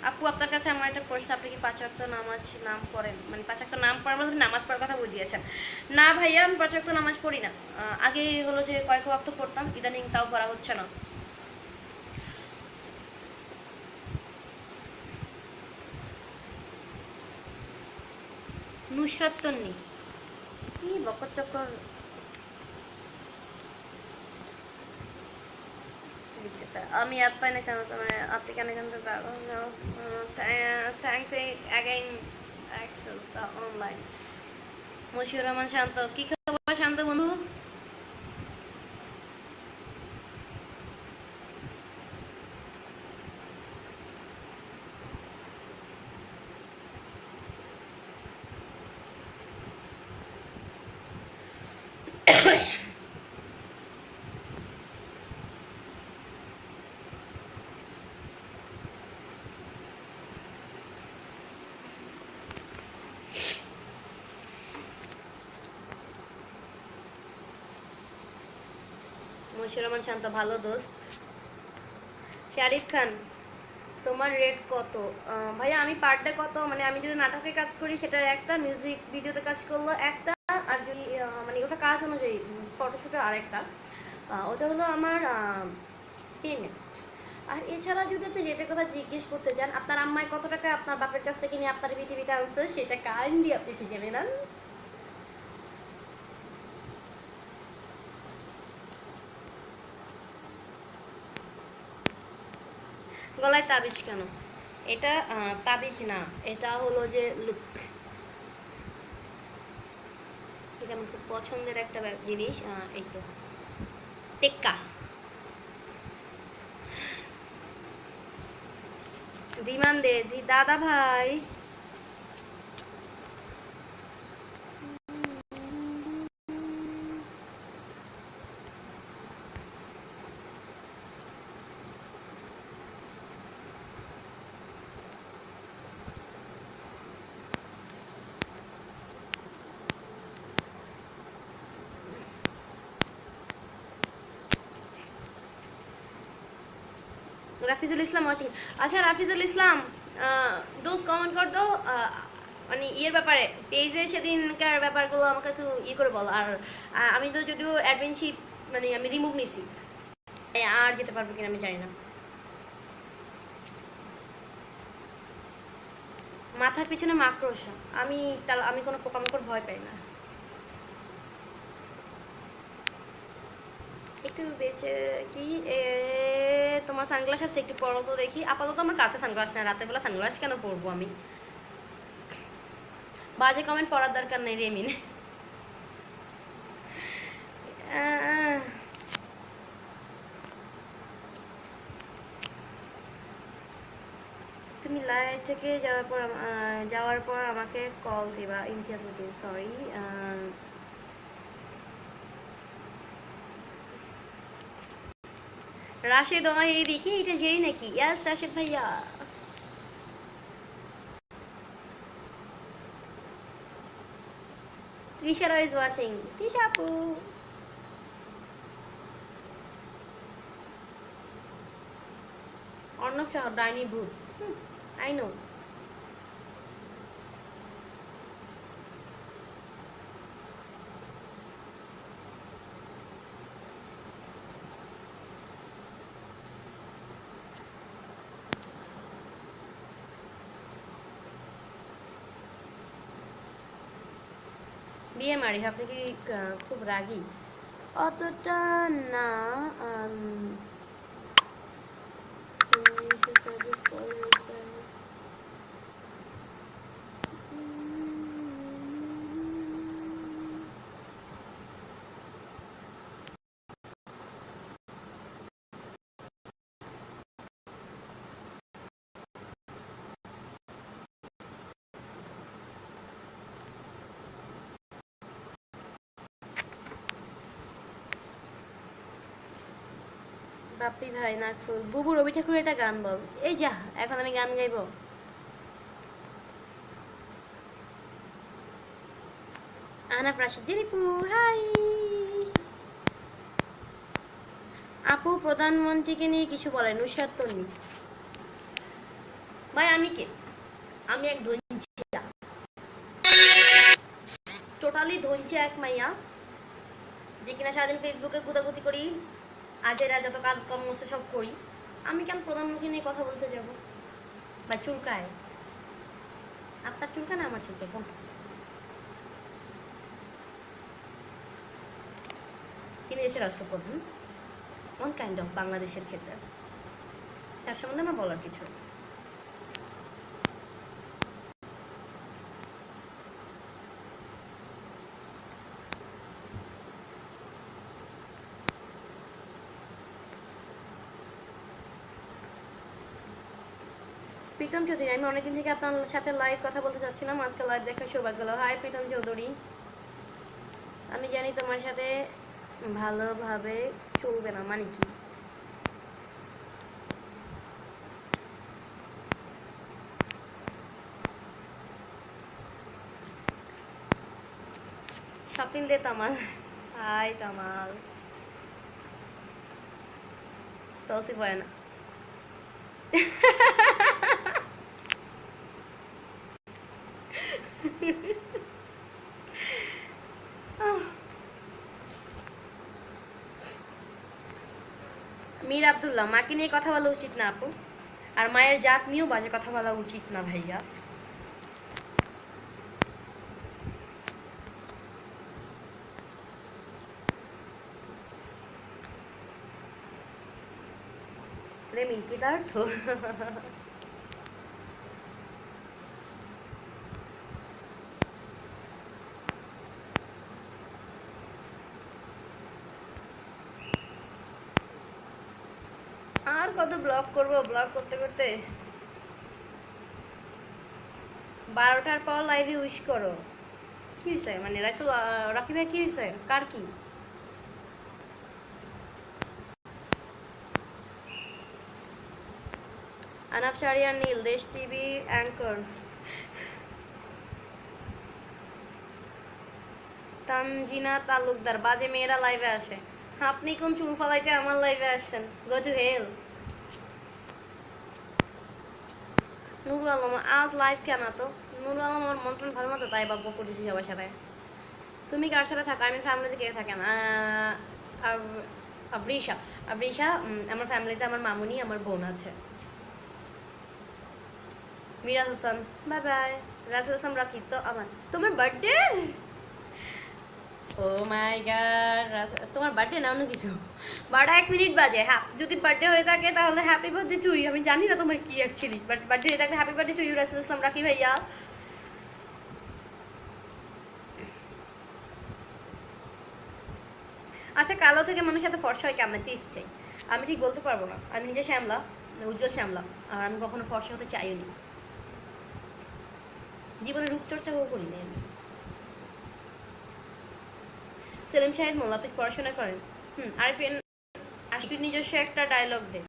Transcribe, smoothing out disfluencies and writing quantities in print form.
আপু আপনার কাছে আমার একটা প্রশ্ন, আপনি কি 5 ওয়াক্ত নাম পড়েন? মানে 5 ওয়াক্ত নাম পড়ার মধ্যে নামাজ পড়ার কথা বুঝিয়েছেন? না ভাইয়া, আমি 5 ওয়াক্ত নামাজ পড়ি না। আগে হলো যে কয়েক ওয়াক্ত পড়তাম, ইদানিং তাও পড়া হচ্ছে না। নুসরাত তন্নি কি বকর চক্কর লিখতেছে। আমি অ্যাপ পাই না কেন, মানে আপনি কেন জানতে পারবেন? Thanks again access the online. Moshiur Rahman Shanto, কি খবর শান্ত বন্ধু? মশিউর রহমান শান্ত, ভালো দোস্ত। শারিফ খান, তোমার রেট কত? ভাইয়া আমি পার ডে কত, মানে আমি যদি নাটকে কাজ করি সেটা একটা, মিউজিক ভিডিওতে কাজ করলো একটা, আর যদি মানে ওটা কাজ অনুযায়ী ফটোশুটে আরেকটা, ওটা হলো আমার পেমেন্ট। আর এছাড়া যদি আপনি রেটের কথা জিজ্ঞেস করতে চান, আপনার আম্মায় কত টাকা আপনার বাপের কাছ থেকে নিয়ে আপনার পৃথিবীতে আনছে সেটা কাইন্ডলি আপনি একটু জেনে নেন। গলায় তাবিজ কেন? এটা তাবিজ না, এটা হলো যে লুক। এটা আমার খুব পছন্দের একটা জিনিস। এই তো টেক্কা। দিমান দে দাদা ভাই। রাফিজুল ইসলাম ওয়াচিং। আচ্ছা রাফিজুল ইসলাম, দোস্ত কমেন্ট কর দো, মানে ইয়ের ব্যাপারে পেজে সেদিনকার ব্যাপারগুলো আমাকে একটু করে বল। আর আমি তো যদিও অ্যাডমিনশিপ মানে আমি রিমুভ নিছি, আর যেতে পারবো কিনা আমি জানি না। মাথার পিছনে মাকড়সা, আমি কোনো পোকামাকড় ভয় পাই না। একটু বেঁচে কি তোমার সানগ্লাস আছে? একটু পরো তো দেখি। আপাতত আমার কাছে সানগ্লাস না, রাতের বেলা সানগ্লাস কেন পরবো আমি? বাজে কমেন্ট পড়ার দরকার নেই রেমিন। তুমি লাইভ থেকে যাওয়ার পর আমাকে কল দিবা। ইমতিয়াজউদ্দিন, সরি। রাশেদ এইদিকে, এটা জেরি নাকি? ইয়াস রাশেদ ভাইয়া। তৃষা রয় ইজ ওয়াচিং। তৃষা আপু, অর্ণব শাহ ডাইনি ভূত। I know. বিয়ে মারি, আপনি কি খুব রাগী? অতটা না। বাপি ভাই নাকফুল। বুবু রবি ঠাকুর একটা গান বল। এই যা, এখন আমি গান গাইবো? আনাফ রাশিদ দিদিপু, হাই আপু। প্রধানমন্ত্রীকে নিয়ে কিছু বলেন। নুসরাত তন্নি। ভাই আমি কে? আমি এক ধঞ্চিয়া, টোটালি ধঞ্চিয়া এক মাইয়া, যে কিনা সারাদিন ফেসবুকে গুদাগুদি করি, আজেরা যত কাজকর্ম হচ্ছে সব করি। আমি কেন প্রধানমন্ত্রী নিয়ে কথা বলতে যাব? বা চুলকায়? আপনার চুলকায় না আমার চুলকায় কোনটা? তিনি দেশের রাষ্ট্রপ্রধান, ওয়ান কাইন্ড অফ বাংলাদেশের ক্ষেত্রে, তার সম্বন্ধে আমার বলার কিছু। প্রীতম চৌধুরী, আমি অনেকদিন থেকে আপনার সাথে লাইভ কথা বলতে চাচ্ছিলাম, আজকে লাইভ দেখার সৌভাগ্য হলো। হাই প্রীতম চৌধুরী, আমি জানি তোমার সাথে ভালোভাবে চলবে না, মানে কি? শপিং দে তামাল। হাই তামাল, তৌসিফ হয় না। মীর আব্দুল্লাহ, মাকে নিয়ে কথা বলা উচিত না আপু, আর মায়ের জাত নিয়েও বাজে কথা বলা উচিত না ভাইয়া। রেমিন কি তার অর্থ? আর কত ব্লগ করব, ব্লগ করতে করতে 12টার পর লাইভে উইশ করো। কি হয়েছে মানে রাসুল, রাকি ভাই কি হয়েছে, কার কি? আনাফ শাহরিয়ার নীল, দেশ টিভির অ্যাঙ্কর। তানজিনা তালুকদার, বাজে মেয়েরা লাইভে আসে। আপনি কোন চুল ফালাইতে আমার লাইভে আসছেন? Go to hell. Nuru Alam, আজ লাইভ কেন তো? নুরু আলম আমার মন টন ভালো মতো, তাই বকবক করেছি সবার সাথে। তুমি কার সাথে থাকো? আমি ফ্যামিলিতে কে থাকেন? আবরিশা। আবরিশা, আমার ফ্যামিলিতে আমার মামুনি, আমার বোন আছে। Miraz Hasan, bye bye. রাসেল হাসান রাখি তো আমার। তোমার বার্থডে? ও মাই গড, তোমার বার্থডে না অন্য কিছু? 12:01 বাজে। হ্যাঁ, যদি বার্থডে হয়ে থাকে তাহলে হ্যাপি বার্থডে টু ইউ। আমি জানি না তোমার কি অ্যাকচুয়ালি, বাট বার্থডে হয়ে থাকলে happy birthday to you Rasel Islam Rakhi ভাইয়া। আচ্ছা, কালো থেকে মানুষের সাথে ফর্সা হয় কেমন? টিপস চাই। আমি ঠিক বলতে পারবো না, আমি নিজে শ্যামলা, উজ্জ্বল শ্যামলা, আর আমি কখনো ফর্সা হতে চাইও নি, জীবনে রূপচর্চাও করিনি আমি। সেলিম শাহেদ মোল্লা, আপনি পড়াশোনা করেন? আরিফিন আশিকের নিজস্ব একটা ডায়লগ দে।